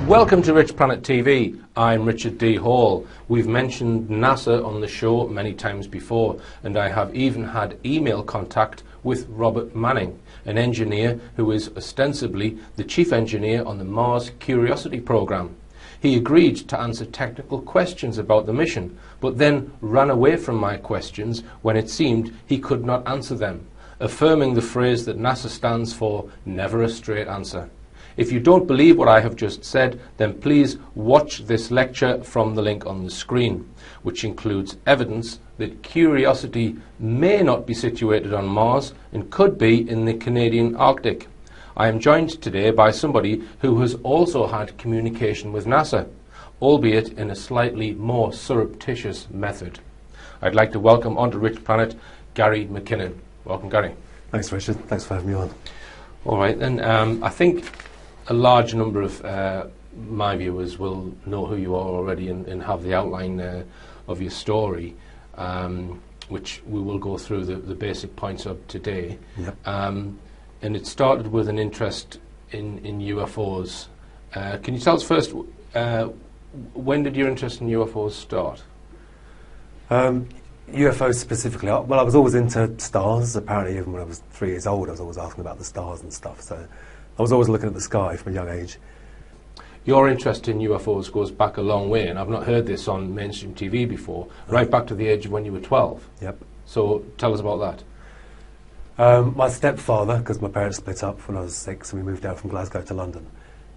Welcome to Rich Planet TV. I'm Richard D. Hall. We've mentioned NASA on the show many times before, and I have even had email contact with Robert Manning, an engineer who is ostensibly the chief engineer on the Mars Curiosity program. He agreed to answer technical questions about the mission, but then ran away from my questions when it seemed he could not answer them, affirming the phrase that NASA stands for never a straight answer. If you don't believe what I have just said, then please watch this lecture from the link on the screen, which includes evidence that Curiosity may not be situated on Mars and could be in the Canadian Arctic. I am joined today by somebody who has also had communication with NASA, albeit in a slightly more surreptitious method. I'd like to welcome onto Rich Planet Gary Mckinnon. Welcome, Gary. Thanks, Richard. Thanks for having me on. All right, then. I think a large number of my viewers will know who you are already and have the outline of your story, which we will go through the basic points of today. Yep. And it started with an interest in UFOs. Can you tell us first, when did your interest in UFOs start? UFOs specifically, well, I was always into stars. Apparently, even when I was 3 years old, I was always asking about the stars and stuff. So I was always looking at the sky from a young age. Your interest in UFOs goes back a long way, and I've not heard this on mainstream TV before, right back to the age of when you were 12. Yep. So tell us about that. My stepfather, because my parents split up when I was 6 and we moved out from Glasgow to London,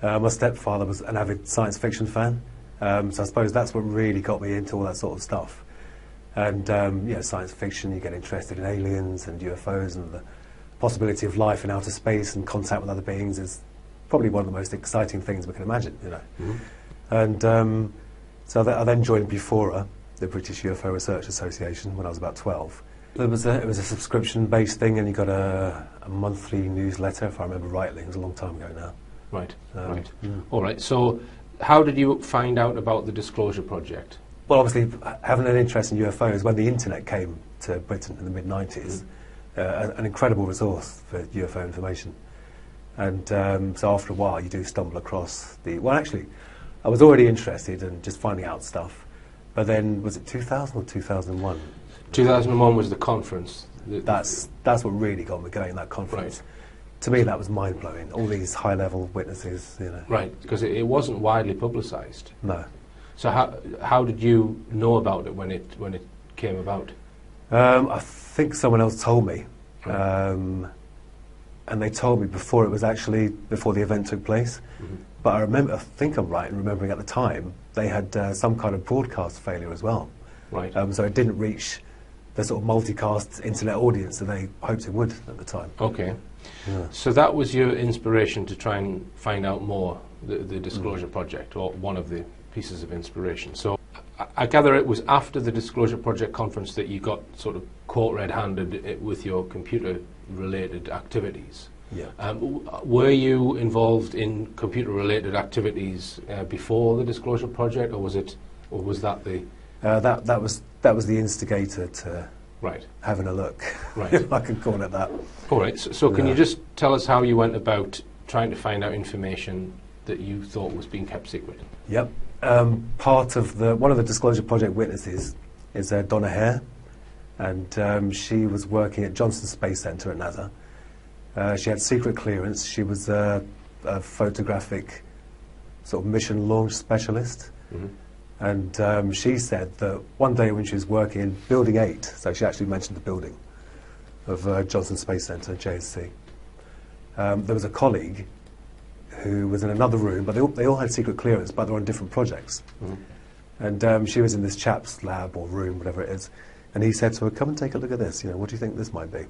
my stepfather was an avid science fiction fan, so I suppose that's what really got me into all that sort of stuff. And science fiction, you get interested in aliens and UFOs, and the possibility of life in outer space and contact with other beings is probably one of the most exciting things we can imagine, you know. Mm-hmm. And so I then joined BFORA, the British UFO Research Association, when I was about 12. It was a subscription-based thing, and you got a monthly newsletter, if I remember rightly. It was a long time ago now. Right, right. Yeah. All right, so how did you find out about the Disclosure Project? Well, obviously, having an interest in UFOs, when the internet came to Britain in the mid-90s, an incredible resource for UFO information. And so after a while, you do stumble across well, actually, I was already interested in just finding out stuff. But then, was it 2000 or 2001? 2001 was the conference. That's what really got me going, that conference. Right. To me, that was mind-blowing. All these high-level witnesses, you know. Right, because it wasn't widely publicised. No. So how did you know about it when it came about? I think someone else told me. Right. And they told me before the event took place. Mm-hmm. But I think I'm right in remembering at the time, they had some kind of broadcast failure as well. Right. So it didn't reach the sort of multicast internet audience that they hoped it would at the time. Okay. Yeah. So that was your inspiration to try and find out more, the Disclosure Project, or one of the pieces of inspiration. So I gather it was after the Disclosure Project conference that you got sort of caught red-handed with your computer-related activities. Yeah. Were you involved in computer-related activities before the Disclosure Project, or was that the? That was the instigator to having a look, right. if I can call it that. All right. So can you just tell us how you went about trying to find out information that you thought was being kept secret? Yep. One of the Disclosure Project witnesses is Donna Hare, and she was working at Johnson Space Center at NASA. She had secret clearance. She was a photographic sort of mission launch specialist. Mm-hmm. And she said that one day when she was working in Building 8, so she actually mentioned the building of Johnson Space Center, JSC, there was a colleague who was in another room, but they all had secret clearance, but they were on different projects. Mm-hmm. And she was in this chap's lab or room, whatever it is, and he said to her, "Come and take a look at this, what do you think this might be?"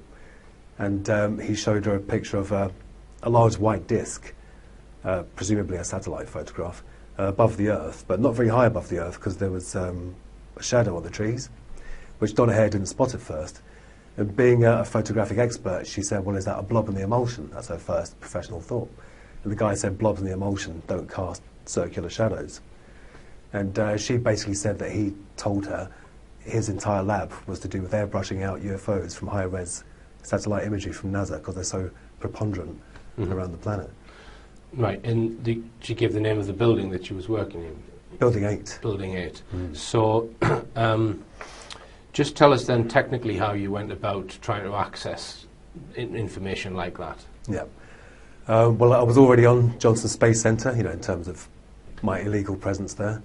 And he showed her a picture of a large white disc, presumably a satellite photograph, above the Earth, but not very high above the Earth because there was a shadow on the trees, which Donna Hare didn't spot at first. And being a photographic expert, she said, "Well, is that a blob in the emulsion?" That's her first professional thought. And the guy said, "Blobs in the emulsion don't cast circular shadows." And she basically said that he told her his entire lab was to do with airbrushing out UFOs from high-res satellite imagery from NASA because they're so preponderant around the planet. Right, and did you give the name of the building that you was working in? Building 8. Building 8. So, just tell us then technically how you went about trying to access information like that. Yeah. Well, I was already on Johnson Space Centre, you know, in terms of my illegal presence there,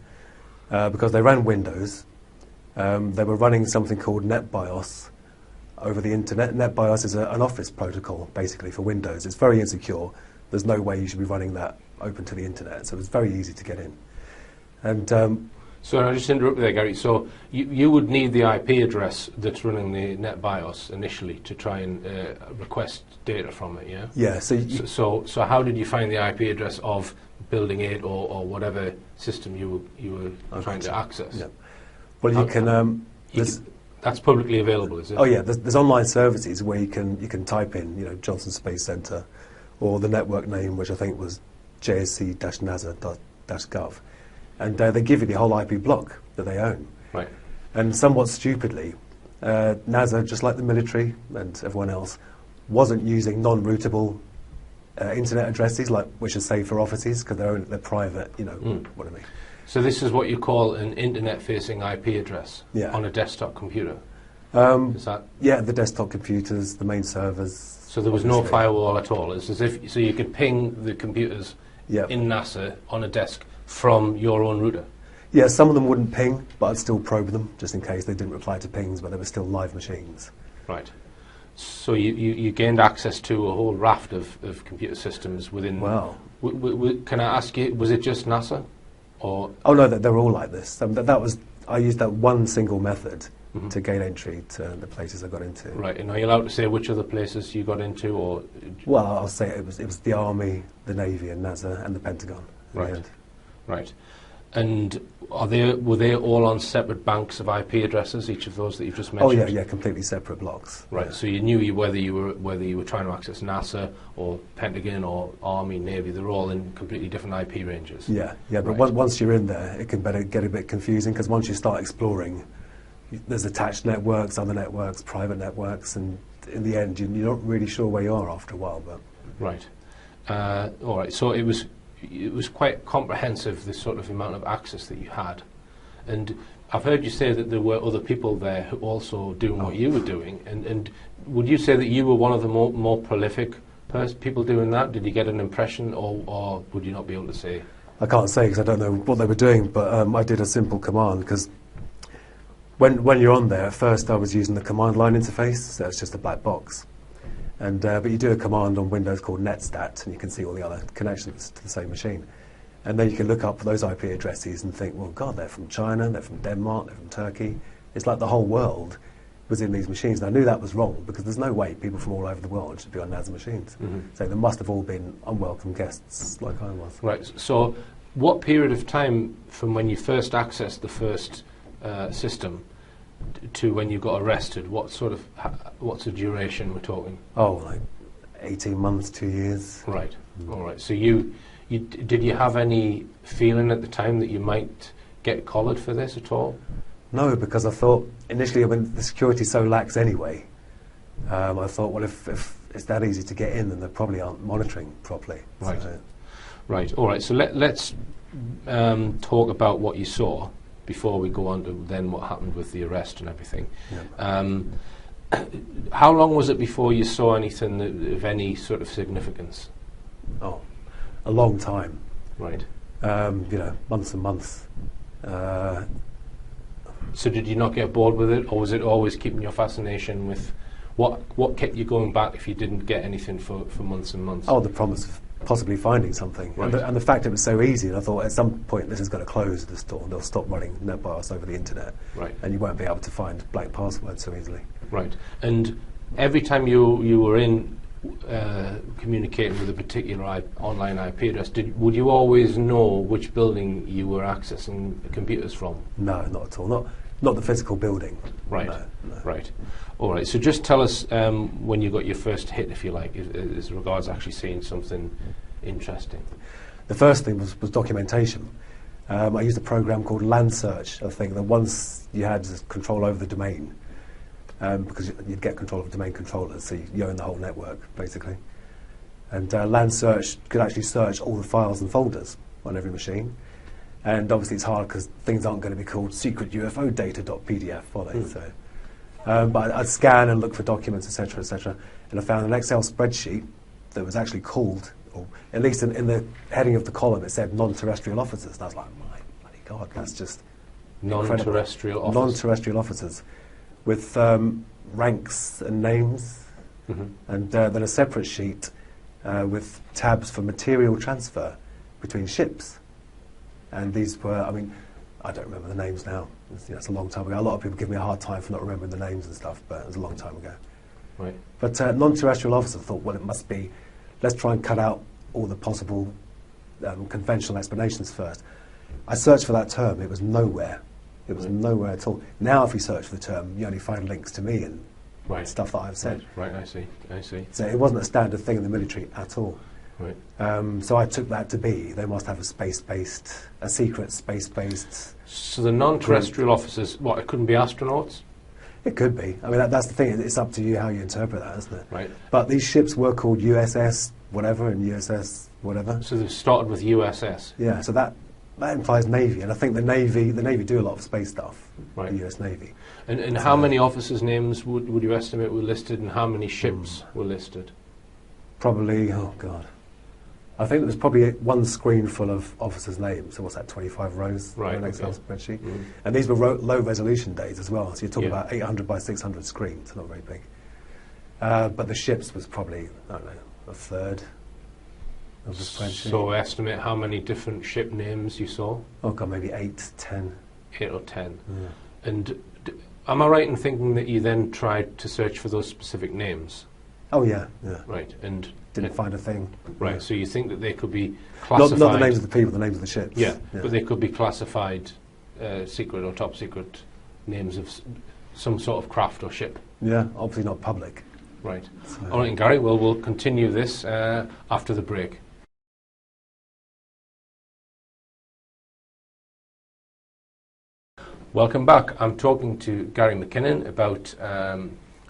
because they ran Windows. They were running something called NetBIOS over the internet. NetBIOS is an Office protocol, basically, for Windows. It's very insecure. There's no way you should be running that open to the internet, so it's very easy to get in. And so I'll just interrupt there, Gary. So you would need the IP address that's running the NetBIOS initially to try and request data from it, yeah? yeah, So how did you find the IP address of Building 8 or whatever system you were trying to access? Yeah. Well, you can. That's publicly available, is it? Oh yeah, there's online services where you can type in, you know, Johnson Space Centre, or the network name, which I think was jsc-nasa.gov, and they give you the whole IP block that they own. Right. And somewhat stupidly, NASA, just like the military and everyone else, wasn't using non-routable internet addresses, like which are safe for offices, because they're private. You know what I mean. So this is what you call an internet-facing IP address on a desktop computer. Is that? Yeah, the desktop computers, the main servers. So there was no firewall at all. It's as if so you could ping the computers in NASA on a desk from your own router. Yeah, some of them wouldn't ping, but I'd still probe them just in case they didn't reply to pings, but they were still live machines. Right. So you gained access to a whole raft of computer systems within. Wow. Can I ask you, was it just NASA? Or oh no, they're all like this. I used that one single method to gain entry to the places I got into. Right, and are you allowed to say which other places you got into, or? Well, I'll say it was the Army, the Navy, and NASA, and the Pentagon. Right, right. And were they all on separate banks of IP addresses? Each of those that you've just mentioned. Oh yeah, completely separate blocks. Right. Yeah. So you knew whether you were trying to access NASA or Pentagon or Army, Navy. They're all in completely different IP ranges. Yeah, but once you're in there, it can get a bit confusing, because once you start exploring, there's attached networks, other networks, private networks, and in the end, you're not really sure where you are after a while. But right. All right. So it was quite comprehensive, the sort of amount of access that you had. And I've heard you say that there were other people there who also doing what you were doing. And would you say that you were one of the more prolific people doing that? Did you get an impression, or would you not be able to say? I can't say, because I don't know what they were doing, but I did a simple command, because when you're on there, at first I was using the command line interface, so it's just a black box. And but you do a command on Windows called netstat, and you can see all the other connections to the same machine. And then you can look up those IP addresses and think, well, God, they're from China, they're from Denmark, they're from Turkey. It's like the whole world was in these machines. And I knew that was wrong, because there's no way people from all over the world should be on NASA machines. So they must have all been unwelcome guests, like I was. Right. So what period of time from when you first accessed the first system to when you got arrested, what's the duration we're talking? Oh, like 18 months, 2 years. Right. All right. So did you have any feeling at the time that you might get collared for this at all? No, because I thought initially, when the security's so lax anyway, I thought, well, if it's that easy to get in, then they probably aren't monitoring properly. Right. So, right. All right. So let's talk about what you saw before we go on to then what happened with the arrest and everything. Yeah. How long was it before you saw anything of any sort of significance? Oh, a long time. Right. Months and months. So did you not get bored with it, or was it always keeping your fascination with what kept you going back if you didn't get anything for months and months? Oh, the promise of possibly finding something. Right. And the fact it was so easy, and I thought at some point this is going to close the store, they'll stop running NetBIOS over the internet, right, and you won't be able to find blank passwords so easily. Right. And every time you were in communicating with a particular online IP address, would you always know which building you were accessing the computers from? No, not at all. Not the physical building. Right. No. Right. All right. So just tell us when you got your first hit, if you like, as regards actually seeing something interesting. The first thing was documentation. I used a program called Land Search, I think, that once you had control over the domain, because you'd get control of domain controllers, so you own the whole network, basically. And Land Search could actually search all the files and folders on every machine. And obviously it's hard because things aren't going to be called secret UFO data.pdf, are they? So, but I'd scan and look for documents, etc., etc. And I found an Excel spreadsheet that was actually called, or at least in the heading of the column, it said non-terrestrial officers. And I was like, my bloody God, that's just non-terrestrial officers. Non-terrestrial officers with ranks and names, and then a separate sheet with tabs for material transfer between ships. And these were, I mean, I don't remember the names now. It's a long time ago. A lot of people give me a hard time for not remembering the names and stuff, but it was a long time ago. Right. But non-terrestrial officers thought, well, it must be, let's try and cut out all the possible conventional explanations first. I searched for that term. It was nowhere. It was nowhere at all. Now if you search for the term, you only find links to me and stuff that I've said. Right, I see. So it wasn't a standard thing in the military at all. Right. So I took that to be, they must have a secret space-based... So the non-terrestrial officers, what, it couldn't be astronauts? It could be. I mean, that's the thing. It's up to you how you interpret that, isn't it? Right. But these ships were called USS whatever and USS whatever. So they started with USS? Yeah, so that implies Navy, and I think the Navy do a lot of space stuff, right. The US Navy. And how many officers' names would you estimate were listed, and how many ships were listed? Probably, oh God. I think there was probably one screen full of officers' names, so what's that, 25 rows on an Excel spreadsheet? And these were low resolution days as well, so you're talking about 800 by 600 screens, not very big. But the ships was probably, I don't know, a third of the spreadsheet. So estimate how many different ship names you saw? Oh God, maybe 8, 10. 8 or 10. Yeah. And am I right in thinking that you then tried to search for those specific names? Oh yeah. Right, and didn't find a thing. Right, so you think that they could be classified... Not the names of the people, the names of the ships. Yeah, but they could be classified secret or top secret names of some sort of craft or ship. Yeah, obviously not public. Right. So. All right, Gary, well, we'll continue this after the break. Welcome back. I'm talking to Gary Mckinnon about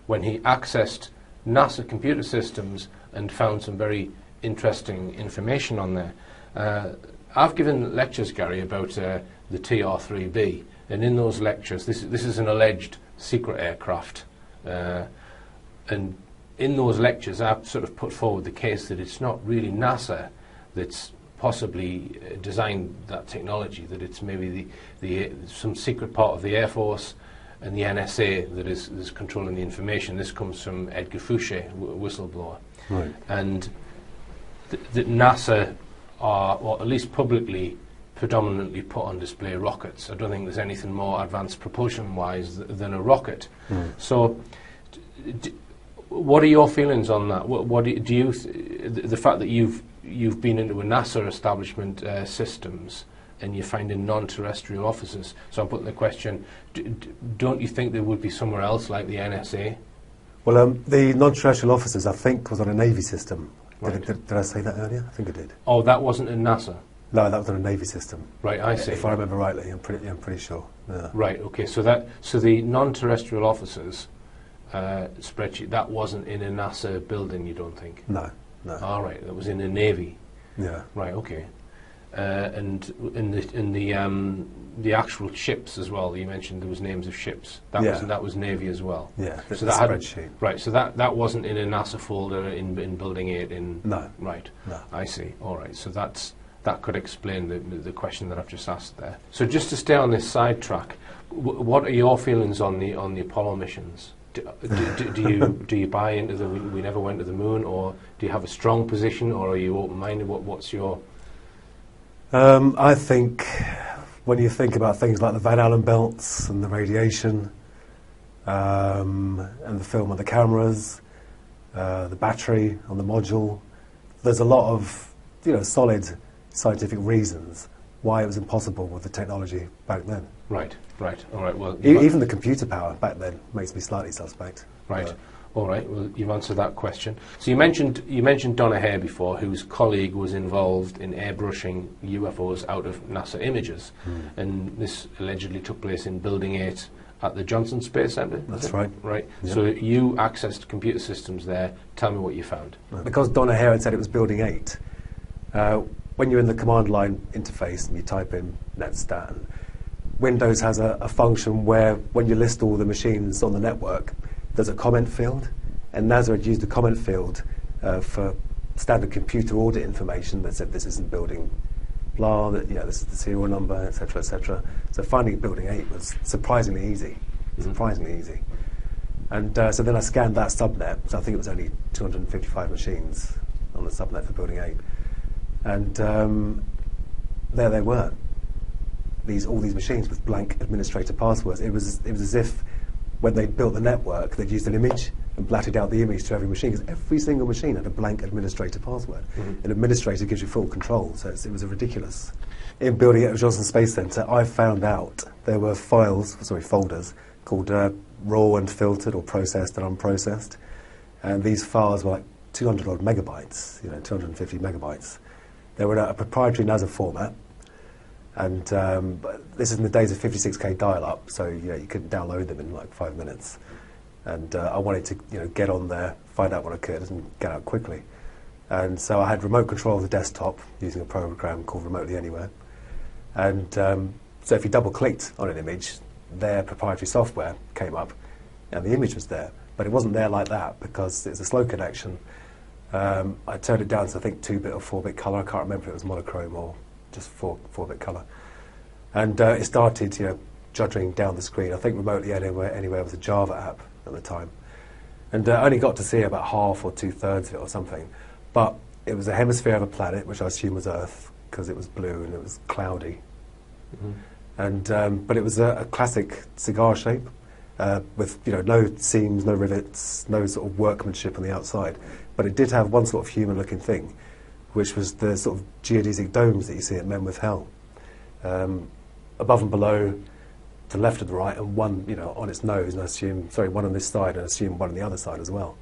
when he accessed NASA computer systems and found some very interesting information on there. I've given lectures, Gary, about the TR-3B, and in those lectures, this is an alleged secret aircraft, and in those lectures I've sort of put forward the case that it's not really NASA that's possibly designed that technology, that it's maybe some secret part of the Air Force and the NSA that is controlling the information. This comes from Edgar Fouché, whistleblower. Right. And that NASA are, or at least publicly, predominantly put on display rockets. I don't think there's anything more advanced propulsion-wise than a rocket. So, what are your feelings on that? What do you the fact that you've been into a NASA establishment systems and you're finding non-terrestrial officers? So I'm putting the question: don't you think there would be somewhere else like the NSA? Well, the non-terrestrial officers, I think, was on a Navy system. Right. Did I say that earlier? I think I did. Oh, that wasn't in NASA. No, that was on a Navy system. Right, I see. If I remember rightly, I'm pretty sure. Yeah. Right. Okay. So the non-terrestrial officers spreadsheet, that wasn't in a NASA building, you don't think? No. All right. That was in a Navy. Yeah. Right. Okay. And in the actual ships as well, you mentioned there was names of ships. That was Navy as well. Yeah. So the that spreadsheet. Right. So that wasn't in a NASA folder in Building 8 in. No. Right. No. I see. All right. So that could explain the question that I've just asked there. So just to stay on this sidetrack, what are your feelings on the Apollo missions? Do you buy into we never went to the moon, or do you have a strong position, or are you open-minded? What's your... I think when you think about things like the Van Allen belts and the radiation, and the film on the cameras, the battery on the module, there's a lot of solid scientific reasons why it was impossible with the technology back then. Right. All right. Well, even the computer power back then makes me slightly suspect. Right. All right. Well, you've answered that question. So you mentioned Donna Hare before, whose colleague was involved in airbrushing UFOs out of NASA images, and this allegedly took place in Building 8 at the Johnson Space Centre? That's right. Right. Yeah. So you accessed computer systems there. Tell me what you found. Because Donna Hare had said it was Building 8, when you're in the command line interface and you type in netstat, Windows has a function where when you list all the machines on the network, there's a comment field, and NASA had used a comment field for standard computer audit information that said this isn't building blah, that this is the serial number, etc., etc. So finding Building 8 was surprisingly easy, And so then I scanned that subnet, so I think it was only 255 machines on the subnet for Building 8. And there they were, all these machines with blank administrator passwords. It was as if when they built the network, they'd used an image and blatted out the image to every machine, because every single machine had a blank administrator password. An administrator gives you full control, so it was ridiculous. In Building 8 at Johnson Space Centre, I found out there were folders called raw and filtered, or processed and unprocessed, and these files were like 200 odd megabytes, 250 megabytes. They were in a proprietary NASA format, and this is in the days of 56k dial-up, so you couldn't download them in like 5 minutes. And I wanted to get on there, find out what I could, and get out quickly. And so I had remote control of the desktop using a program called Remotely Anywhere. And so if you double-clicked on an image, their proprietary software came up, and the image was there. But it wasn't there like that, because it's a slow connection. I turned it down to, I think, 2-bit or 4-bit colour. I can't remember if it was monochrome or just 4-bit colour. And it started, juddering down the screen. I think Remotely Anywhere was a Java app at the time. And I only got to see about half or 2/3 of it or something. But it was a hemisphere of a planet, which I assume was Earth, because it was blue and it was cloudy. And but it was a classic cigar shape, with no seams, no rivets, no sort of workmanship on the outside. But it did have one sort of human-looking thing, which was the sort of geodesic domes that you see at Menwith Hell. Above and below, to the left and the right, and one on its nose, and I assume, one on this side, and I assume one on the other side as well.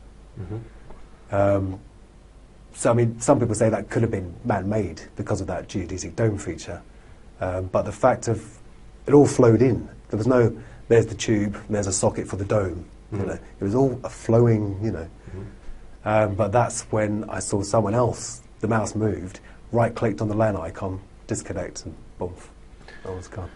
So I mean, some people say that could have been man-made because of that geodesic dome feature. But the fact of it all flowed in. There was no, there's the tube, and there's a socket for the dome. It was all a flowing, But that's when I saw someone else, the mouse moved, right-clicked on the LAN icon, disconnect, and boom, that was gone.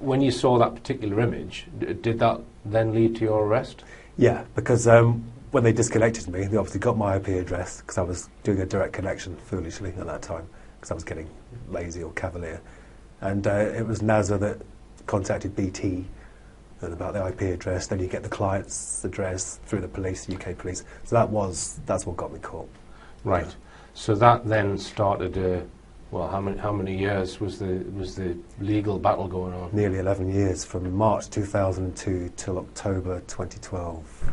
When you saw that particular image, did that then lead to your arrest? Yeah, because when they disconnected me, they obviously got my IP address, because I was doing a direct connection, foolishly, at that time, because I was getting lazy or cavalier. And it was NASA that contacted BT and about the IP address. Then you get the client's address through the police, UK police. So that's what got me caught. Right. Yeah. So that then started. How many years was the legal battle going on? Nearly 11 years, from March 2002 till October 2012.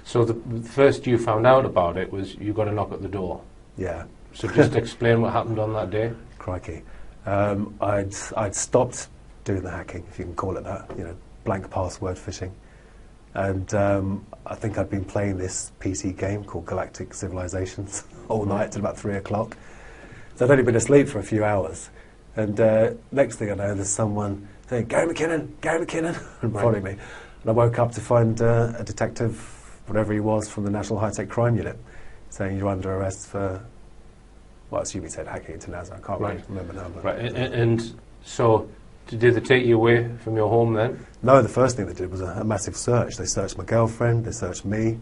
So the first you found out about it was you got a knock at the door. Yeah. So just explain what happened on that day. Crikey. I'd stopped doing the hacking, if you can call it that, blank password phishing. And I think I'd been playing this PC game called Galactic Civilizations all night till about 3 o'clock. So I'd only been asleep for a few hours. And next thing I know, there's someone saying, Gary McKinnon, and following me. And I woke up to find a detective, whatever he was, from the National High-Tech Crime Unit, saying you're under arrest for, well, I assume he said hacking into NASA. I can't really remember now. But right, and so did they take you away from your home then? No, the first thing they did was a massive search. They searched my girlfriend, they searched me,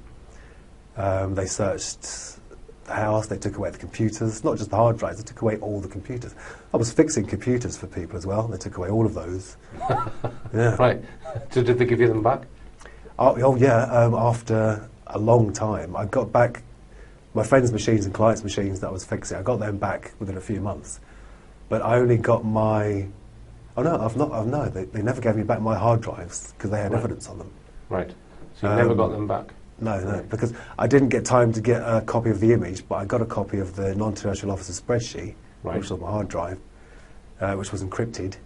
they searched the house, they took away the computers, not just the hard drives, they took away all the computers. I was fixing computers for people as well, they took away all of those. Yeah. Right, so did they give you them back? Oh yeah, after a long time. I got back my friends' machines and clients' machines that I was fixing. I got them back within a few months. But I only got my... Oh no, they never gave me back my hard drives because they had evidence on them. Right, so you never got them back? No, because I didn't get time to get a copy of the image, but I got a copy of the non-terrestrial officer spreadsheet, which was on my hard drive, which was encrypted.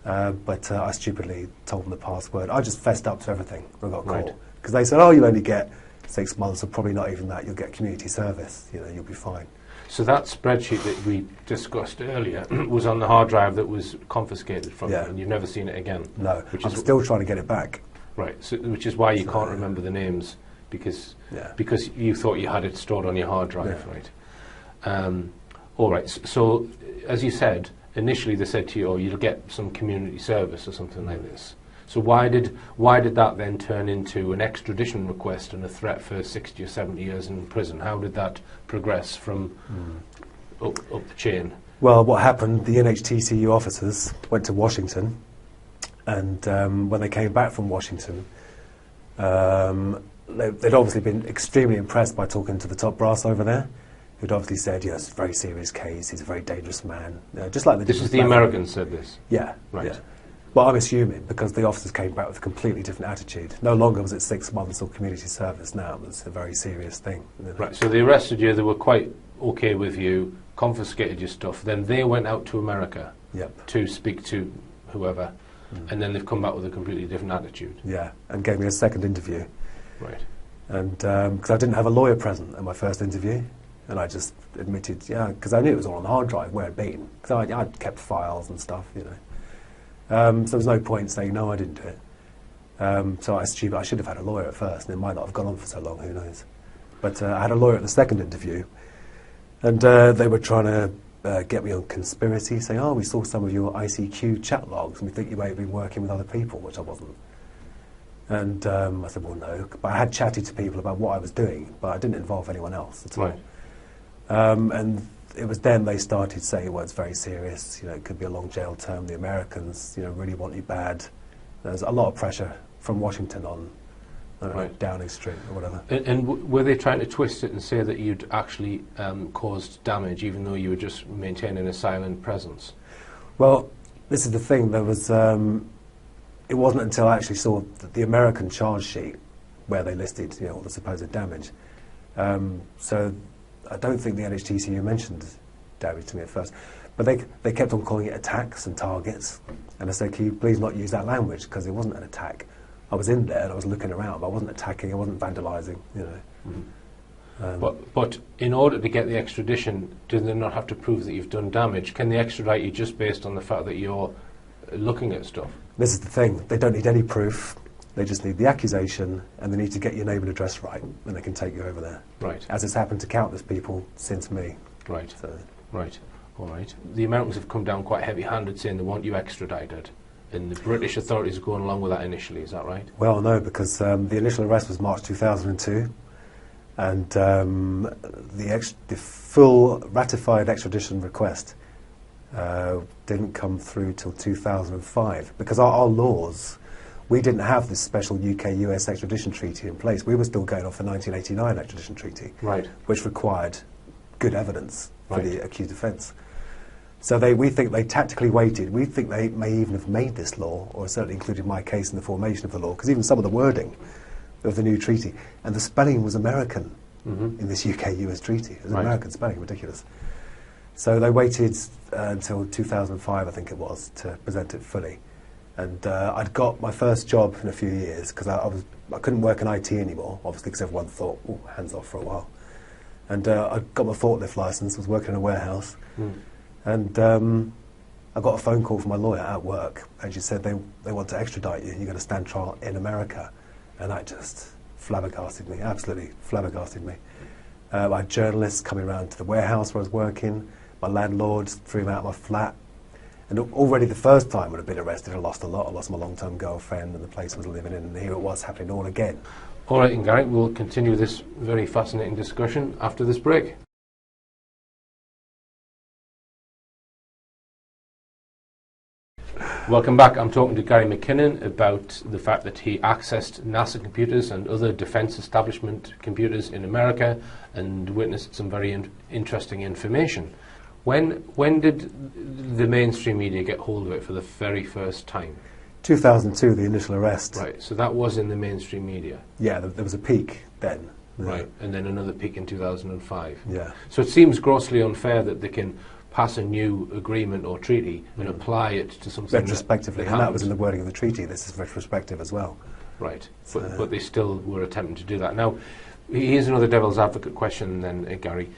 But I stupidly told them the password. I just fessed up to everything when I got caught. Because they said, oh, you'll only get 6 months, or probably not even that, you'll get community service, you'll be fine. So that spreadsheet that we discussed earlier was on the hard drive that was confiscated from you, and you've never seen it again? No, I'm still trying to get it back. Right, so, which is why you can't remember the names, because you thought you had it stored on your hard drive, right? All right, so as you said, initially they said to you, oh, you'll get some community service or something like this. So why did that then turn into an extradition request and a threat for 60 or 70 years in prison? How did that progress from up the chain? Well, what happened, the NHTCU officers went to Washington, and when they came back from Washington, they'd obviously been extremely impressed by talking to the top brass over there, who'd obviously said, yes, it's a very serious case, he's a very dangerous man. Just like this is the Americans said this? Yeah. Right. Yeah. Well, I'm assuming, because the officers came back with a completely different attitude. No longer was it 6 months or community service, now it was a very serious thing. You know? Right, so they arrested you, they were quite okay with you, confiscated your stuff, then they went out to America to speak to whoever, and then they've come back with a completely different attitude. Yeah, and gave me a second interview. Right. And because I didn't have a lawyer present at my first interview, and I just admitted, because I knew it was all on the hard drive where it'd been, because I'd kept files and stuff, you know. So there was no point saying, no, I didn't do it. So I should have had a lawyer at first, and it might not have gone on for so long, who knows. But I had a lawyer at the second interview, and they were trying to get me on conspiracy, saying, oh, we saw some of your ICQ chat logs, and we think you may have been working with other people, which I wasn't. And I said, well, no. But I had chatted to people about what I was doing, but I didn't involve anyone else at all. Right. And it was then they started saying, well, it's very serious, you know, it could be a long jail term, the Americans, you know, really want you bad. There's a lot of pressure from Washington on Downing Street or whatever. And were they trying to twist it and say that you'd actually caused damage, even though you were just maintaining a silent presence? Well, this is the thing, there was, it wasn't until I actually saw the American charge sheet where they listed, you know, all the supposed damage. So I don't think the NHTCU mentioned damage to me at first, but they kept on calling it attacks and targets, and I said, can you please not use that language, because it wasn't an attack. I was in there and I was looking around, but I wasn't attacking, I wasn't vandalising, you know. But in order to get the extradition, do they not have to prove that you've done damage? Can they extradite you just based on the fact that you're looking at stuff? This is the thing, they don't need any proof. They just need the accusation, and they need to get your name and address right, and they can take you over there. Right. As it's happened to countless people since me. Right. So. Right. All right. The Americans have come down quite heavy-handed, saying they want you extradited, and the British authorities are going along with that initially. Is that right? Well, no, because the initial arrest was March 2002, and the full ratified extradition request didn't come through till 2005, because our laws. We didn't have this special UK-US extradition treaty in place. We were still going off the 1989 extradition treaty, which required good evidence for the accused offence. So we think they tactically waited. We think they may even have made this law, or certainly included my case in the formation of the law, because even some of the wording of the new treaty, and the spelling was American in this UK-US treaty. It was American spelling, ridiculous. So they waited until 2005, I think it was, to present it fully. And I'd got my first job in a few years, because I couldn't work in IT anymore, obviously, because everyone thought, oh, hands off for a while. And I got my forklift licence, was working in a warehouse, and I got a phone call from my lawyer at work, and she said, they want to extradite you, you're going to stand trial in America. And that just flabbergasted me, absolutely flabbergasted me. I had journalists coming around to the warehouse where I was working, my landlord threw me out of my flat. And already the first time I'd have been arrested, I lost a lot. I lost my long-term girlfriend and the place I was living in, and here it was happening all again. All right, and Gary, we'll continue this very fascinating discussion after this break. Welcome back. I'm talking to Gary Mckinnon about the fact that he accessed NASA computers and other defence establishment computers in America and witnessed some very interesting information. When did the mainstream media get hold of it for the very first time? 2002, the initial arrest. Right, so that was in the mainstream media? Yeah, there was a peak then. Right, and then another peak in 2005. Yeah. So it seems grossly unfair that they can pass a new agreement or treaty and apply it to something retrospectively, and that was in the wording of the treaty. This is retrospective as well. Right, so but they still were attempting to do that. Now, here's another devil's advocate question then, Gary.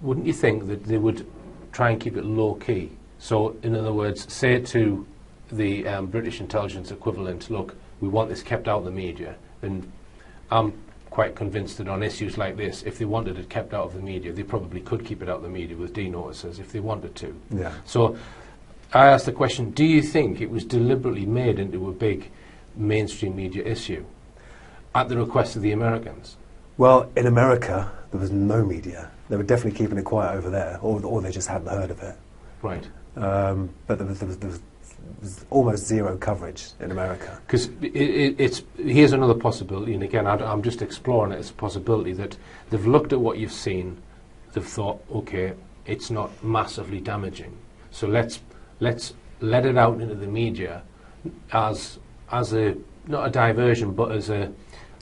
wouldn't you think that they would try and keep it low key? So, in other words, say to the British intelligence equivalent, look, we want this kept out of the media, and I'm quite convinced that on issues like this, if they wanted it kept out of the media, they probably could keep it out of the media with D-notices if they wanted to. Yeah. So I asked the question, do you think it was deliberately made into a big mainstream media issue at the request of the Americans? Well, in America, there was no media. They were definitely keeping it quiet over there, or they just hadn't heard of it. Right. But there was almost zero coverage in America. Because here's another possibility, and again, I'm just exploring it as a possibility that they've looked at what you've seen, they've thought, okay, it's not massively damaging, so let's let it out into the media as a, not a diversion, but as a,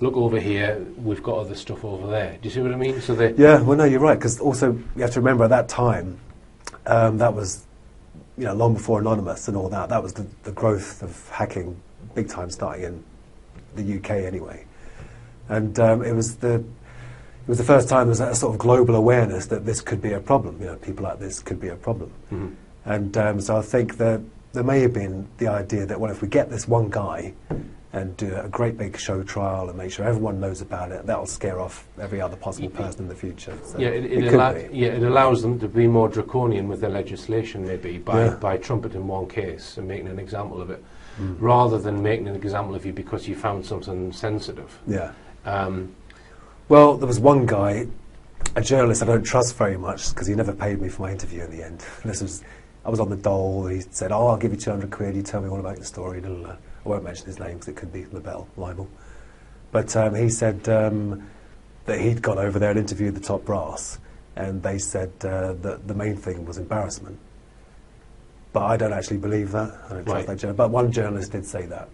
look over here, we've got other stuff over there. Do you see what I mean? So yeah, well, no, you're right, because also you have to remember at that time, that was, you know, long before Anonymous and all that. That was the growth of hacking, big time, starting in the UK anyway. And it was the first time there was a sort of global awareness that this could be a problem. You know, people like this could be a problem. Mm-hmm. And so I think that there may have been the idea that, well, if we get this one guy and do a great big show trial and make sure everyone knows about it, that'll scare off every other possible person in the future. So yeah, it allows them to be more draconian with their legislation, maybe, by trumpeting one case and making an example of it, rather than making an example of you because you found something sensitive. Yeah. Well, there was one guy, a journalist I don't trust very much, because he never paid me for my interview in the end. I was on the dole, and he said, "Oh, I'll give you 200 quid, you tell me all about your story." Blah, blah, blah. I won't mention his name because it could be libel. But he said that he'd gone over there and interviewed the top brass, and they said that the main thing was embarrassment. But I don't actually believe that. I don't trust that journalist. But one journalist did say that.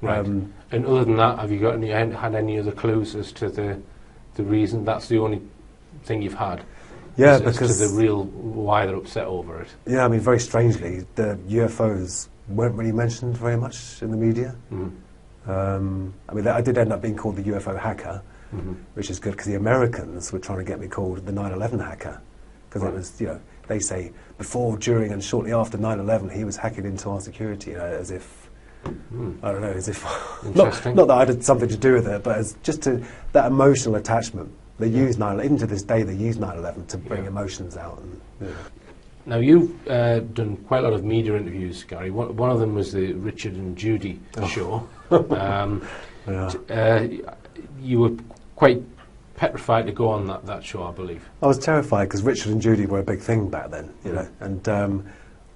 Right. And other than that, have you got had any other clues as to the reason? That's the only thing you've had. Yeah, as because to the real why they're upset over it. Yeah, I mean, very strangely, the UFOs weren't really mentioned very much in the media. I mean, I did end up being called the UFO hacker, which is good because the Americans were trying to get me called the 9/11 hacker, because it was, you know, they say before, during, and shortly after 9/11, he was hacking into our security, you know, as if I don't know, as if not that I had something to do with it, but as just that emotional attachment. They use 9/11, even to this day, they use 9/11 to bring emotions out. And, Now, you've done quite a lot of media interviews, Gary. One of them was the Richard and Judy show. You were quite petrified to go on that show, I believe. I was terrified because Richard and Judy were a big thing back then, you know. And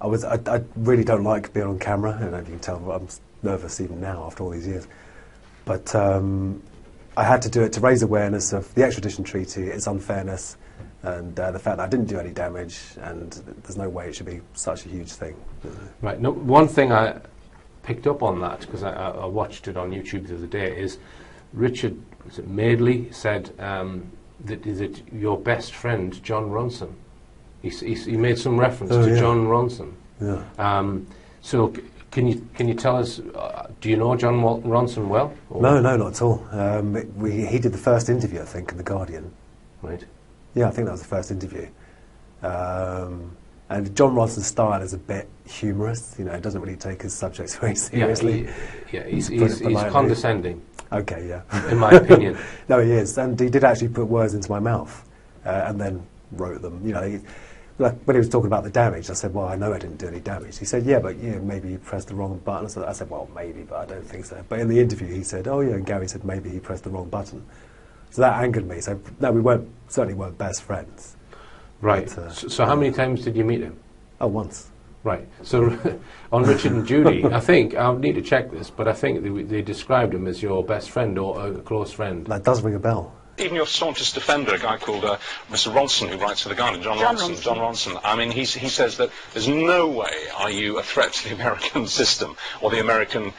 I really don't like being on camera. I don't know if you can tell, I'm nervous even now after all these years. But I had to do it to raise awareness of the extradition treaty, its unfairness, and the fact that I didn't do any damage, and there's no way it should be such a huge thing. Right. No, one thing I picked up on that, because I watched it on YouTube the other day, is Richard Madeley said that your best friend, John Ronson, he made some reference to John Ronson. Yeah. So can you tell us, do you know John Ronson well? No, not at all. He did the first interview, I think, in The Guardian. Right. Yeah, I think that was the first interview. And John Ronson's style is a bit humorous. You know, he doesn't really take his subjects very seriously. He's condescending. Okay, yeah. In my opinion. No, he is. And he did actually put words into my mouth and then wrote them. You know, like when he was talking about the damage, I said, well, I know I didn't do any damage. He said, yeah, but maybe you pressed the wrong button. So I said, well, maybe, but I don't think so. But in the interview, he said, oh, yeah, and Gary said maybe he pressed the wrong button. So that angered me. So, no, we certainly weren't best friends. Right. But, so how many times did you meet him? Oh, once. Right. So on Richard and Judy, I think, I'll need to check this, but I think they described him as your best friend or a close friend. That does ring a bell. Even your staunchest defender, a guy called Mr. Ronson, who writes for The Guardian, John Ronson. I mean, he says that there's no way are you a threat to the American system or the American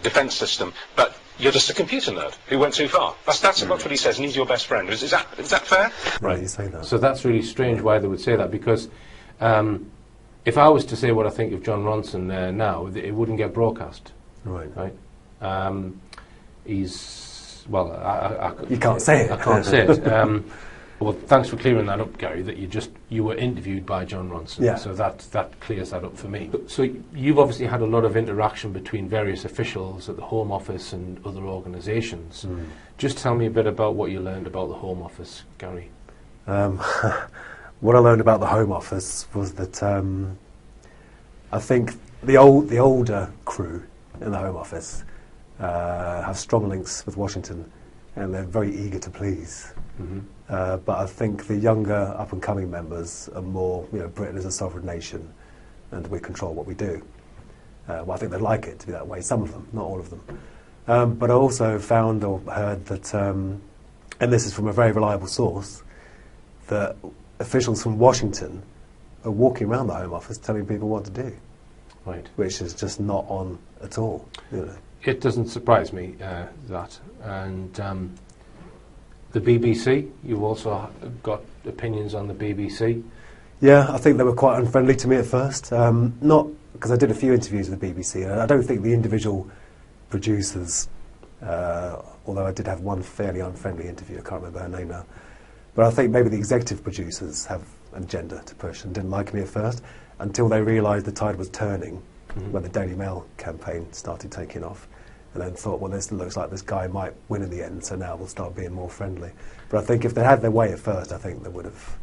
defence system, but you're just a computer nerd who went too far. That's what he says, and he's your best friend. Is that fair? Right, you say that. So that's really strange why they would say that, because if I was to say what I think of John Ronson now, it wouldn't get broadcast. Right. He's... Well, you can't say it. I can't say it. Well, thanks for clearing that up, Gary, that you were interviewed by John Ronson. Yeah. So that clears that up for me. So you've obviously had a lot of interaction between various officials at the Home Office and other organisations. Just tell me a bit about what you learned about the Home Office, Gary. What I learned about the Home Office was that I think the older crew in the Home Office have strong links with Washington, and they're very eager to please. But I think the younger up-and-coming members are more, Britain is a sovereign nation and we control what we do. Well, I think they like it to be that way, some of them, not all of them. But I also found or heard that, and this is from a very reliable source, that officials from Washington are walking around the Home Office telling people what to do. Right. Which is just not on at all. It doesn't surprise me, that. And the BBC, you've also got opinions on the BBC? Yeah, I think they were quite unfriendly to me at first. Not because I did a few interviews with the BBC, and I don't think the individual producers, although I did have one fairly unfriendly interview, I can't remember her name now, but I think maybe the executive producers have an agenda to push and didn't like me at first until they realised the tide was turning when the Daily Mail campaign started taking off, and then thought, well, this looks like this guy might win in the end, so now we'll start being more friendly. But I think if they had their way at first, I think they would have.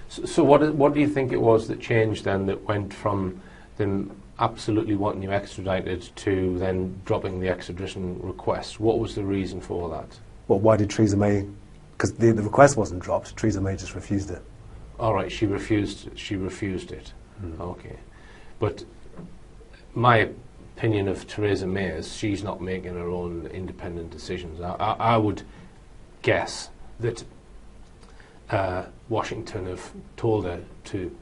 So what do you think it was that changed then, that went from them absolutely wanting you extradited to then dropping the extradition request? What was the reason for that? Well, why did Theresa May? Because the request wasn't dropped, Theresa May just refused it. All right, she refused it. Okay. But my opinion of Theresa May is she's not making her own independent decisions. I would guess that Washington have told her to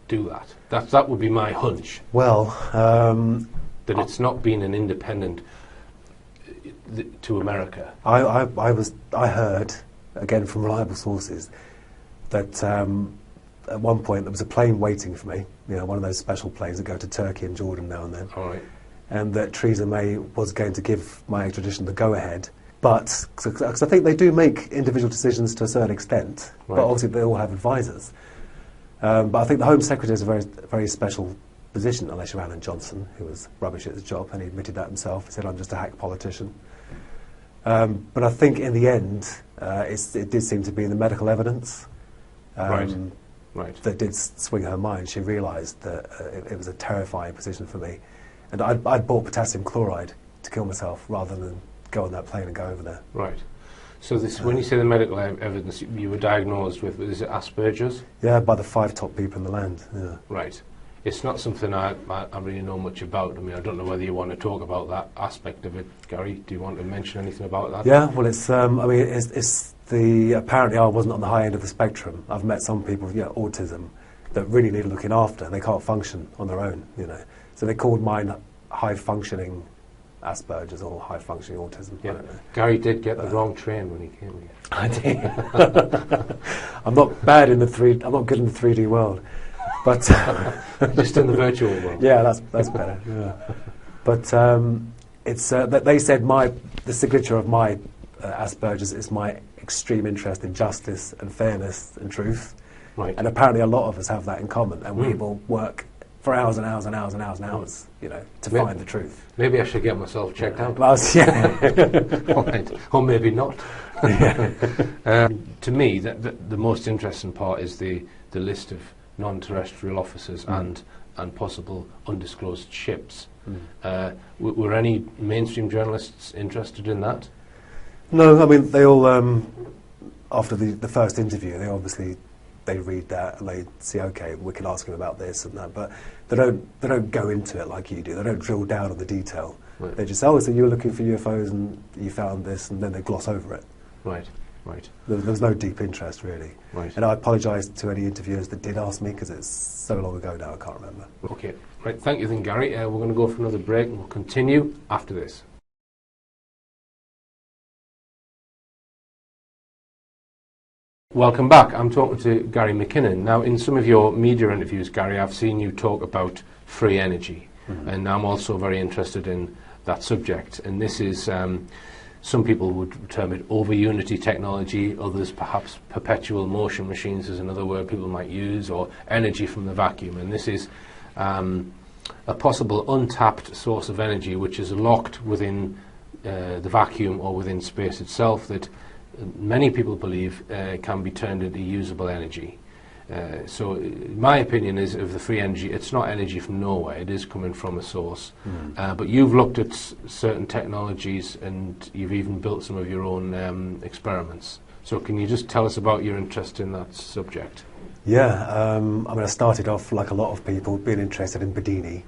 do that. That would be my hunch. Well, that it's not been an independent to America. I heard, again from reliable sources, that at one point there was a plane waiting for me, one of those special planes that go to Turkey and Jordan now and then. All right. And that Theresa May was going to give my extradition the go-ahead. But, because I think they do make individual decisions to a certain extent, right. But obviously they all have advisors. But I think the Home Secretary is a very, very special position, unless you're Alan Johnson, who was rubbish at his job, and he admitted that himself. He said, I'm just a hack politician. But I think in the end, it did seem to be the medical evidence that did swing her mind. She realised that it was a terrifying position for me. And I'd bought potassium chloride to kill myself rather than go on that plane and go over there. Right. So when you say the medical evidence, you were diagnosed with, is it Asperger's? Yeah, by the 5 top people in the land. Yeah. Right. It's not something I really know much about. I mean, I don't know whether you want to talk about that aspect of it, Gary. Do you want to mention anything about that? Yeah, well, it's apparently I wasn't on the high end of the spectrum. I've met some people with autism that really need looking after, and they can't function on their own, So they called mine high-functioning Asperger's or high-functioning autism. Yeah. Gary did get the wrong train when he came here. I did. I'm not bad in I'm not good in the 3D world. But just in the virtual world. Yeah, that's better. Yeah. But it's that they said the signature of my Asperger's is my extreme interest in justice and fairness and truth. Right. And apparently a lot of us have that in common, and we will work for hours and hours and hours and hours and hours, to find the truth. Maybe I should get myself checked out. Right. Or maybe not. Yeah. To me, the most interesting part is the list of non-terrestrial officers and possible undisclosed ships. Were any mainstream journalists interested in that? No, I mean, they all, after the first interview, they read that and they see, okay, we can ask him about this and that, but they don't go into it like you do. They don't drill down on the detail. Right. They just say, so you were looking for UFOs and you found this, and then they gloss over it. Right. There was no deep interest, really. Right. And I apologise to any interviewers that did ask me, because it's so long ago now, I can't remember. Okay. Right, thank you then, Gary. We're going to go for another break, and we'll continue after this. Welcome back. I'm talking to Gary Mckinnon. Now, in some of your media interviews, Gary, I've seen you talk about free energy, and I'm also very interested in that subject. And this is some people would term it over unity technology, others perhaps perpetual motion machines is another word people might use, or energy from the vacuum. And this is a possible untapped source of energy which is locked within the vacuum or within space itself, that many people believe can be turned into usable energy. So my opinion is, of the free energy, it's not energy from nowhere, it is coming from a source. But you've looked at certain technologies and you've even built some of your own experiments. So can you just tell us about your interest in that subject? Yeah, I mean, I started off, like a lot of people, being interested in Bedini.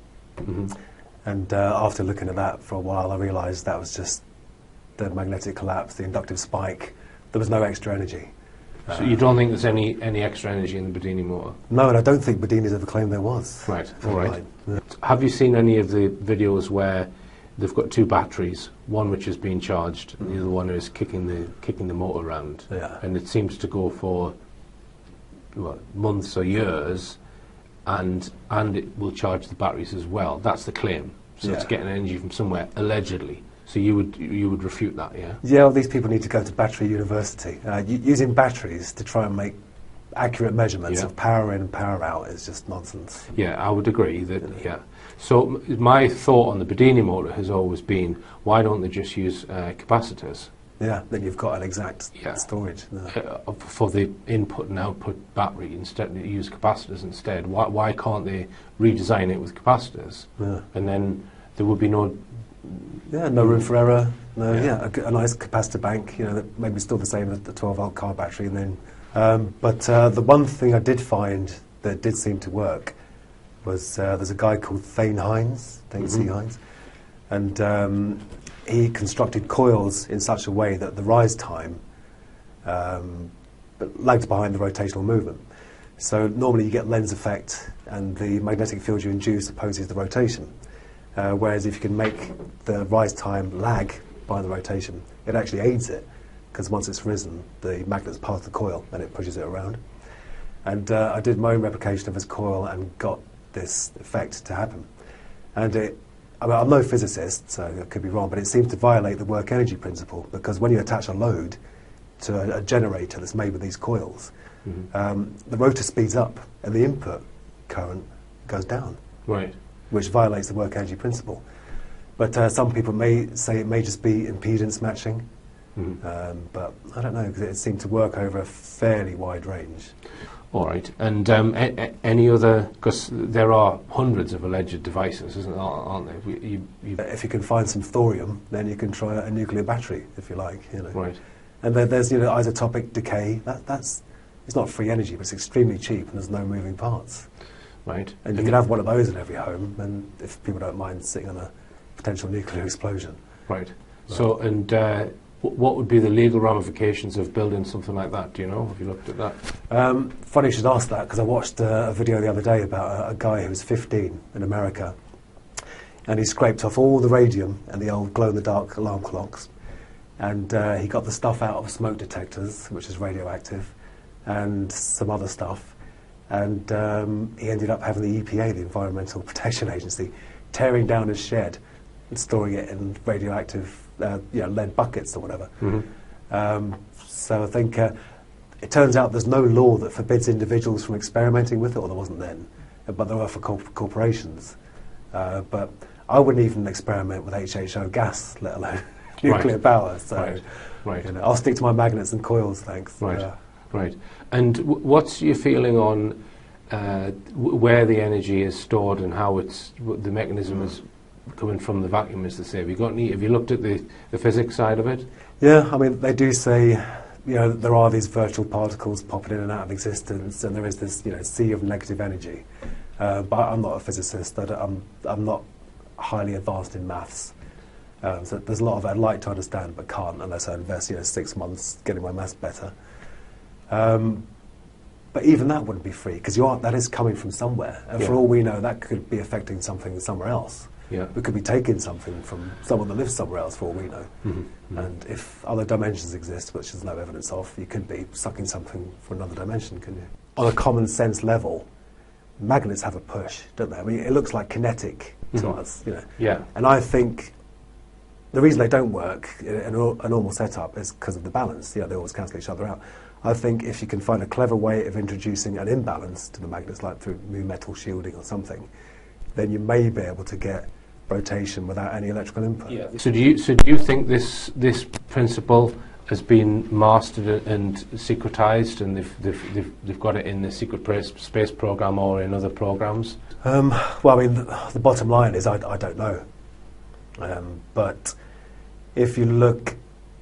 And after looking at that for a while, I realised that was just the magnetic collapse, the inductive spike. There was no extra energy. So you don't think there's any extra energy in the Bedini motor? No, and I don't think Bedini's ever claimed there was. Right, all right. Yeah. Have you seen any of the videos where they've got two batteries, one which is being charged, and the other one is kicking the motor around? Yeah. And it seems to go for months or years, and it will charge the batteries as well. That's the claim. So it's getting energy from somewhere, allegedly. So you would refute that, yeah? Yeah, well, these people need to go to battery university. Using batteries to try and make accurate measurements of power in and power out is just nonsense. Yeah, I would agree that, So my thought on the Bedini motor has always been, why don't they just use capacitors? Yeah, then you've got an exact storage. For the input and output battery, instead they use capacitors instead. Why can't they redesign it with capacitors? Yeah. And then there would be no room for error. A nice capacitor bank, that maybe still the same as the 12-volt car battery. And then, but the one thing I did find that did seem to work was there's a guy called Thane C. Hines, and he constructed coils in such a way that the rise time lagged behind the rotational movement. So normally you get lens effect, and the magnetic field you induce opposes the rotation. Whereas if you can make the rise time lag by the rotation, it actually aids it, because once it's risen, the magnet's past the coil and it pushes it around. And I did my own replication of his coil and got this effect to happen. And I'm no physicist, so I could be wrong, but it seems to violate the work energy principle, because when you attach a load to a generator that's made with these coils, the rotor speeds up and the input current goes down. Right. Which violates the work energy principle. But some people may say it may just be impedance matching, but I don't know, because it seemed to work over a fairly wide range. All right. And any other, because there are hundreds of alleged devices, aren't there? If you can find some thorium, then you can try a nuclear battery, if you like. Right. And then there's isotopic decay. It's not free energy, but it's extremely cheap, and there's no moving parts. Right. And you can have one of those in every home, and if people don't mind sitting on a potential nuclear explosion. Right. So, and what would be the legal ramifications of building something like that? Do you know? Have you looked at that? Funny you should ask that, because I watched a video the other day about a guy who was 15 in America, and he scraped off all the radium and the old glow-in-the-dark alarm clocks, and he got the stuff out of smoke detectors, which is radioactive, and some other stuff. And he ended up having the EPA, the Environmental Protection Agency, tearing down his shed and storing it in radioactive lead buckets or whatever. So I think it turns out there's no law that forbids individuals from experimenting with it, or there wasn't then, but there are for corporations. But I wouldn't even experiment with HHO gas, let alone nuclear power. So I'll stick to my magnets and coils, thanks. Right. And what's your feeling on where the energy is stored and how the mechanism is coming from the vacuum, as they say? Have you looked at the physics side of it? Yeah, I mean, they do say, there are these virtual particles popping in and out of existence, and there is this, sea of negative energy. But I'm not a physicist. I'm not highly advanced in maths. So there's a lot of it I'd like to understand, but can't unless I invest, 6 months getting my maths better. But even that wouldn't be free, because that is coming from somewhere, and for all we know, that could be affecting something somewhere else. Yeah. We could be taking something from someone that lives somewhere else, for all we know. And if other dimensions exist, which there's no evidence of, you could be sucking something from another dimension, couldn't you? On a common sense level, magnets have a push, don't they? I mean, it looks like kinetic to us, Yeah. And I think the reason they don't work in a normal setup is because of the balance. They always cancel each other out. I think if you can find a clever way of introducing an imbalance to the magnets, like through new metal shielding or something, then you may be able to get rotation without any electrical input. Yeah. So do you think this principle has been mastered and secretized, and they've got it in the secret space program or in other programs? Well, I mean, the bottom line is I don't know. But if you look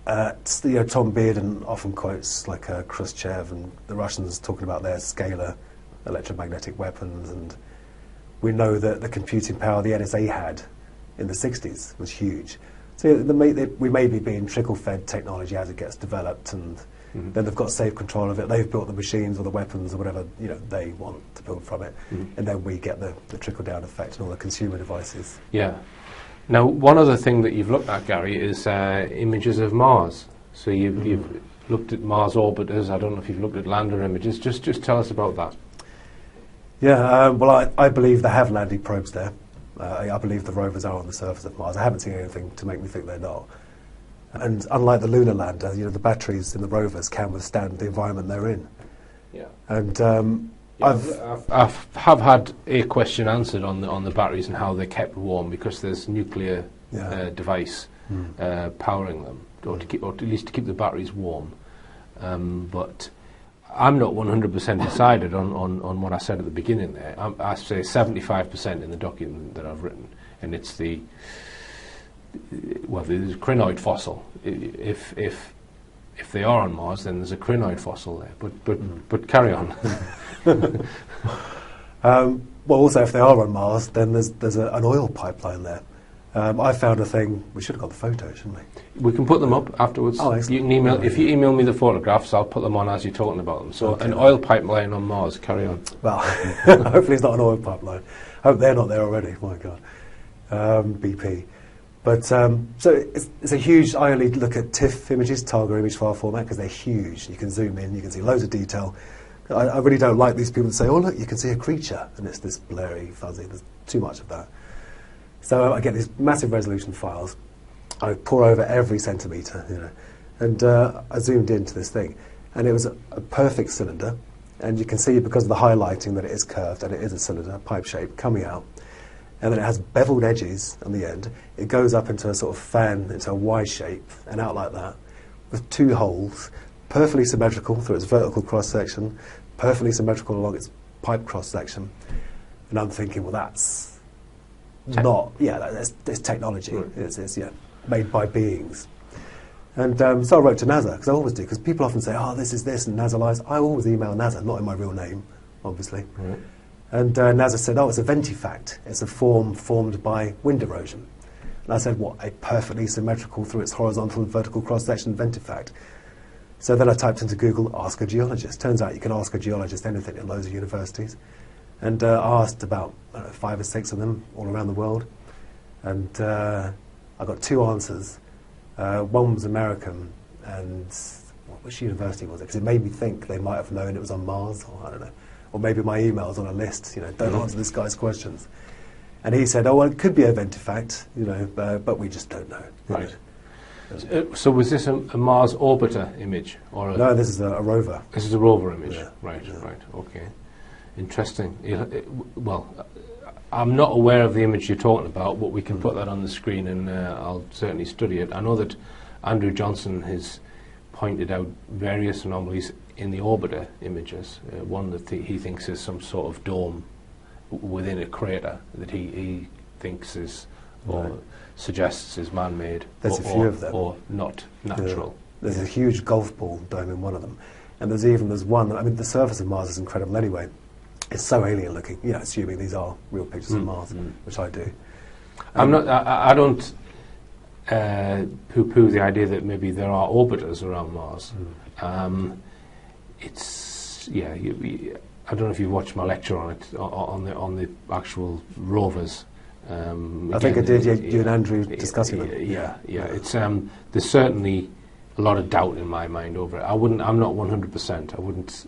at, Tom Bearden often quotes like Khrushchev and the Russians talking about their scalar electromagnetic weapons, and we know that the computing power the NSA had in the 60s was huge. So we may be being trickle-fed technology as it gets developed, and then they've got safe control of it. They've built the machines or the weapons or whatever they want to build from it, and then we get the trickle-down effect and all the consumer devices. Yeah. Now, one other thing that you've looked at, Gary, is images of Mars. So you've looked at Mars orbiters. I don't know if you've looked at lander images. Just tell us about that. Yeah, well, I believe they have landing probes there. I believe the rovers are on the surface of Mars. I haven't seen anything to make me think they're not. And unlike the lunar lander, the batteries in the rovers can withstand the environment they're in. Yeah. And I've had a question answered on the batteries and how they're kept warm, because there's nuclear device powering them, or at least to keep the batteries warm. But I'm not 100% decided on what I said at the beginning there. I say 75% in the document that I've written, and it's the crinoid fossil. If they are on Mars, then there's a crinoid fossil there. But carry on. Well, also, if they are on Mars, then there's an oil pipeline there. I found a thing. We should have got the photos, shouldn't we? We can put them up afterwards. Oh, you can email, if you email me the photographs, I'll put them on as you're talking about them. So an oil pipeline on Mars. Carry on. Well, hopefully it's not an oil pipeline. I hope they're not there already. My God, BP. But so it's a huge. I only look at TIFF images, target image file format, because they're huge. You can zoom in, you can see loads of detail. I really don't like these people that say, "Oh, look, you can see a creature," and it's this blurry, fuzzy. There's too much of that. So I get these massive resolution files. I pour over every centimetre, and I zoomed into this thing, and it was a perfect cylinder. And you can see, because of the highlighting, that it is curved, and it is a cylinder, pipe shape, coming out. And then it has beveled edges on the end. It goes up into a sort of fan, into a Y shape, and out like that, with two holes, perfectly symmetrical through its vertical cross-section, perfectly symmetrical along its pipe cross-section. And I'm thinking, well, that's that's technology. Right. It's made by beings. And so I wrote to NASA, because I always do, because people often say, "Oh, this is this," and NASA lies. I always email NASA, not in my real name, obviously. Right. And NASA said, "Oh, it's a ventifact. It's a form formed by wind erosion." And I said, "What, a perfectly symmetrical through its horizontal and vertical cross-section ventifact?" So then I typed into Google, "ask a geologist." Turns out you can ask a geologist anything in loads of universities. And I asked about 5 or 6 of them all around the world. And I got 2 answers. One was American, and which university was it? Because it made me think they might have known it was on Mars, or I don't know. Or maybe my email's on a list, don't answer this guy's questions. And he said, "Oh, well, it could be a ventifact, but we just don't know." Right. So was this a Mars orbiter image? No, this is a rover. This is a rover image. Yeah. Right, okay. Interesting. Well, I'm not aware of the image you're talking about, but we can put that on the screen, and I'll certainly study it. I know that Andrew Johnson has pointed out various anomalies in the orbiter images. One that he thinks is some sort of dome within a crater that he thinks is, or suggests is man-made. There's a few of them. Or not natural. There's a huge golf ball dome in one of them. And there's one, I mean, the surface of Mars is incredible anyway. It's so alien looking, assuming these are real pictures of Mars, which I do. I don't poo-poo the idea that maybe there are orbiters around Mars. I don't know if you watched my lecture on it, on the actual rovers. I think I did. You and Andrew discussing them. Yeah. It's there's certainly a lot of doubt in my mind over it. I'm not 100%. I wouldn't.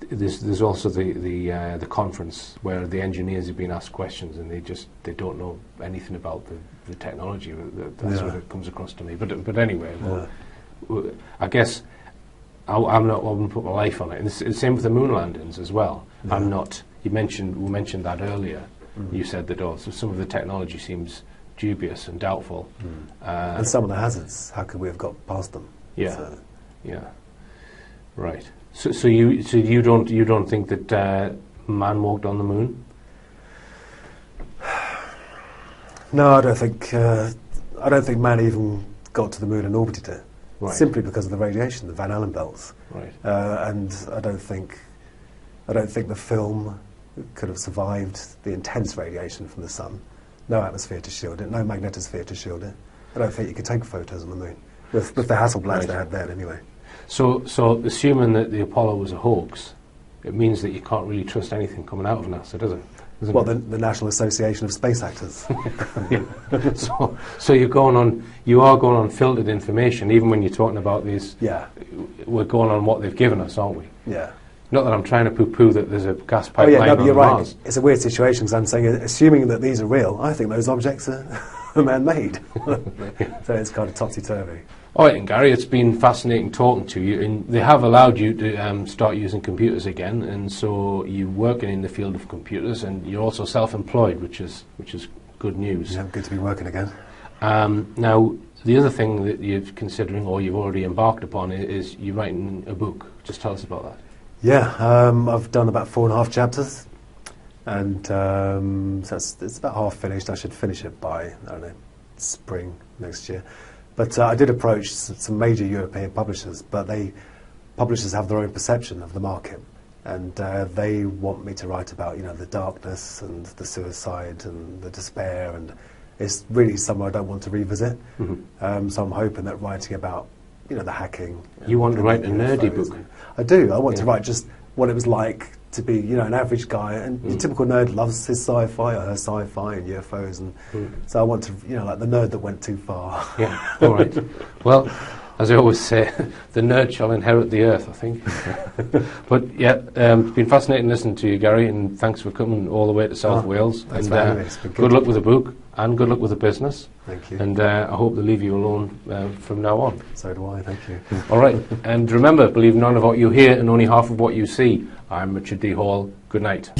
there's also the conference where the engineers have been asked questions and they don't know anything about the technology. That's what it comes across to me. But anyway, I guess I wouldn't put my life on it. And it's the same with the moon landings as well. Yeah. I'm not. We mentioned that earlier. You said that so some of the technology seems dubious and doubtful. And some of the hazards, how could we have got past them? Yeah. So, yeah. Right. So you don't think that man walked on the moon? no, I don't think man even got to the moon and orbited it. Right. Simply because of the radiation, the Van Allen belts. Right. And I don't think the film could have survived the intense radiation from the sun. No atmosphere to shield it, no magnetosphere to shield it. I don't think you could take photos on the moon with the Hasselblads they had then anyway. So assuming that the Apollo was a hoax, it means that you can't really trust anything coming out of NASA, does it? Well, the National Association of Space Actors. So you are going on filtered information, even when you're talking about these. Yeah. We're going on what they've given us, aren't we? Yeah. Not that I'm trying to poo-poo that there's a gas Oh pipeline yeah, no, but you're right. Mars. It's a weird situation because I'm saying, assuming that these are real, I think those objects are man-made. So it's kind of topsy-turvy. All right, and Gary, it's been fascinating talking to you, and they have allowed you to start using computers again, and so you're working in the field of computers, and you're also self-employed, which is good news. Yeah, good to be working again. Now, the other thing that you're considering, or you've already embarked upon, is you're writing a book. Just tell us about that. Yeah, I've done about 4.5 chapters, and so it's about half finished. I should finish it by, I don't know, spring next year. But I did approach some major European publishers, but publishers have their own perception of the market, and they want me to write about, the darkness and the suicide and the despair, and it's really somewhere I don't want to revisit. Mm-hmm. So I'm hoping that writing about, the hacking. You want to write a nerdy book? I do. I want to write just what it was like to be, an average guy. And the typical nerd loves his sci-fi or her sci-fi and UFOs. And so I want to, like the nerd that went too far. Yeah, all right. Well, as I always say, the nerd shall inherit the earth, I think. But yeah, it's been fascinating listening to you, Gary, and thanks for coming all the way to South Wales. Thanks and for having me. It's been good luck with the book and good luck with the business. Thank you. And I hope they leave you alone from now on. So do I, thank you. All right, and remember, believe none of what you hear and only half of what you see. I'm Richard D. Hall. Good night.